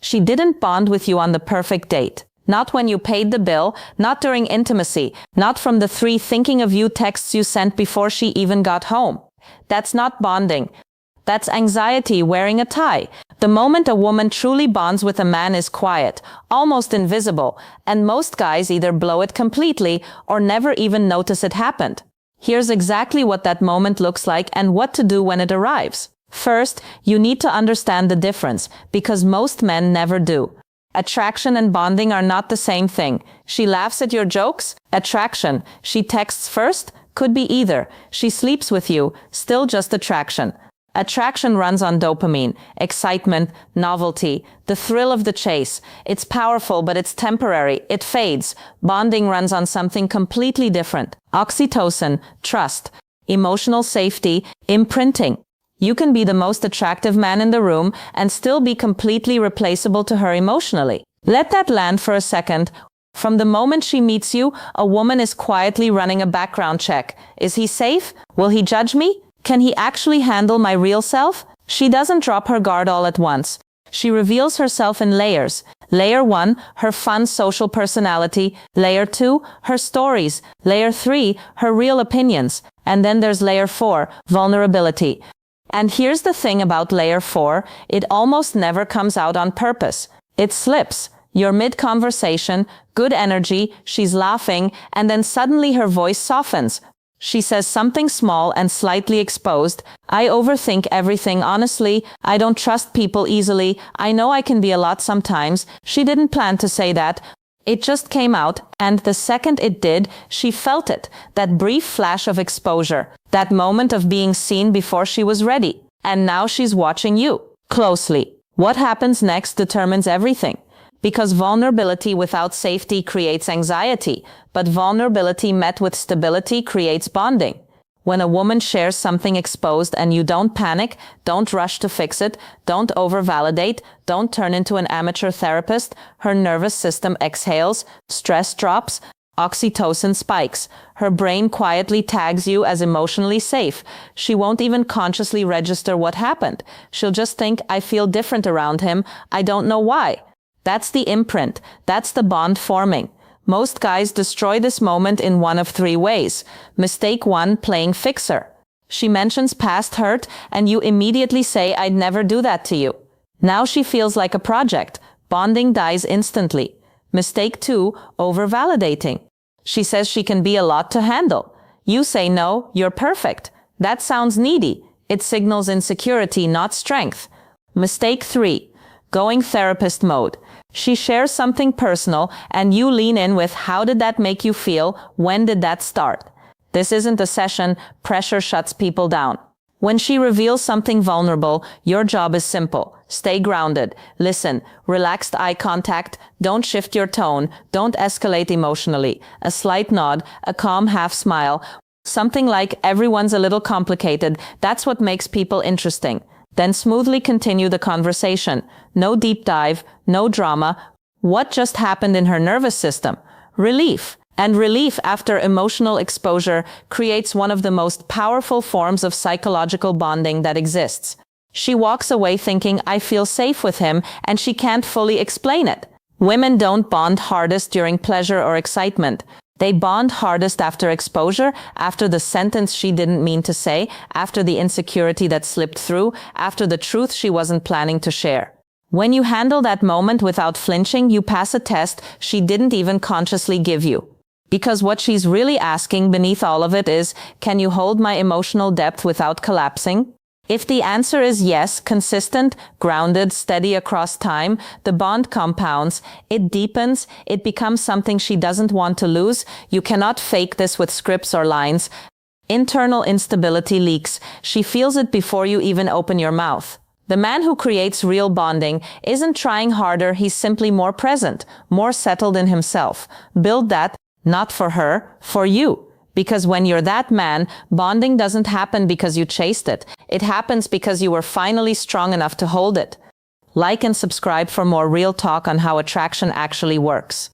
She didn't bond with you on the perfect date. Not when you paid the bill, not during intimacy, not from the 3 thinking of you texts you sent before she even got home. That's not bonding. That's anxiety wearing a tie. The moment a woman truly bonds with a man is quiet, almost invisible, and most guys either blow it completely or never even notice it happened. Here's exactly what that moment looks like and what to do when it arrives. First, you need to understand the difference, because most men never do. Attraction and bonding are not the same thing. She laughs at your jokes? Attraction. She texts first? Could be either. She sleeps with you? Still just attraction. Attraction runs on dopamine, excitement, novelty, the thrill of the chase. It's powerful, but it's temporary. It fades. Bonding runs on something completely different. Oxytocin, trust, emotional safety, imprinting. You can be the most attractive man in the room and still be completely replaceable to her emotionally. Let that land for a second. From the moment she meets you, a woman is quietly running a background check. Is he safe? Will he judge me? Can he actually handle my real self? She doesn't drop her guard all at once. She reveals herself in layers. Layer 1, her fun social personality. Layer 2, her stories. Layer 3, her real opinions. And then there's layer 4, vulnerability. And here's the thing about layer 4, it almost never comes out on purpose. It slips. You're mid-conversation, good energy, she's laughing, and then suddenly her voice softens. She says something small and slightly exposed. I overthink everything, honestly. I don't trust people easily. I know I can be a lot sometimes. She didn't plan to say that. It just came out, and the second it did, she felt it. That brief flash of exposure. That moment of being seen before she was ready. And now she's watching you closely. What happens next determines everything. Because vulnerability without safety creates anxiety, but vulnerability met with stability creates bonding. When a woman shares something exposed and you don't panic, don't rush to fix it, don't over-validate, don't turn into an amateur therapist, her nervous system exhales, stress drops, oxytocin spikes. Her brain quietly tags you as emotionally safe. She won't even consciously register what happened. She'll just think, I feel different around him, I don't know why. That's the imprint. That's the bond forming. Most guys destroy this moment in one of 3 ways. Mistake 1, playing fixer. She mentions past hurt and you immediately say, I'd never do that to you. Now she feels like a project. Bonding dies instantly. Mistake 2, over-validating. She says she can be a lot to handle. You say, no, you're perfect. That sounds needy. It signals insecurity, not strength. Mistake 3, going therapist mode. She shares something personal and you lean in with, how did that make you feel? When did that start? This isn't a session. Pressure shuts people down. When she reveals something vulnerable, your job is simple. Stay grounded. Listen. Relaxed eye contact. Don't shift your tone. Don't escalate emotionally. A slight nod, a calm half smile. Something like, everyone's a little complicated. That's what makes people interesting. Then smoothly continue the conversation. No deep dive, no drama. What just happened in her nervous system? Relief. And relief after emotional exposure creates one of the most powerful forms of psychological bonding that exists. She walks away thinking, I feel safe with him, and she can't fully explain it. Women don't bond hardest during pleasure or excitement. They bond hardest after exposure, after the sentence she didn't mean to say, after the insecurity that slipped through, after the truth she wasn't planning to share. When you handle that moment without flinching, you pass a test she didn't even consciously give you. Because what she's really asking beneath all of it is, can you hold my emotional depth without collapsing? If the answer is yes, consistent, grounded, steady across time, the bond compounds, it deepens, it becomes something she doesn't want to lose. You cannot fake this with scripts or lines. Internal instability leaks. She feels it before you even open your mouth. The man who creates real bonding isn't trying harder, he's simply more present, more settled in himself. Build that, not for her, for you. Because when you're that man, bonding doesn't happen because you chased it. It happens because you were finally strong enough to hold it. Like and subscribe for more real talk on how attraction actually works.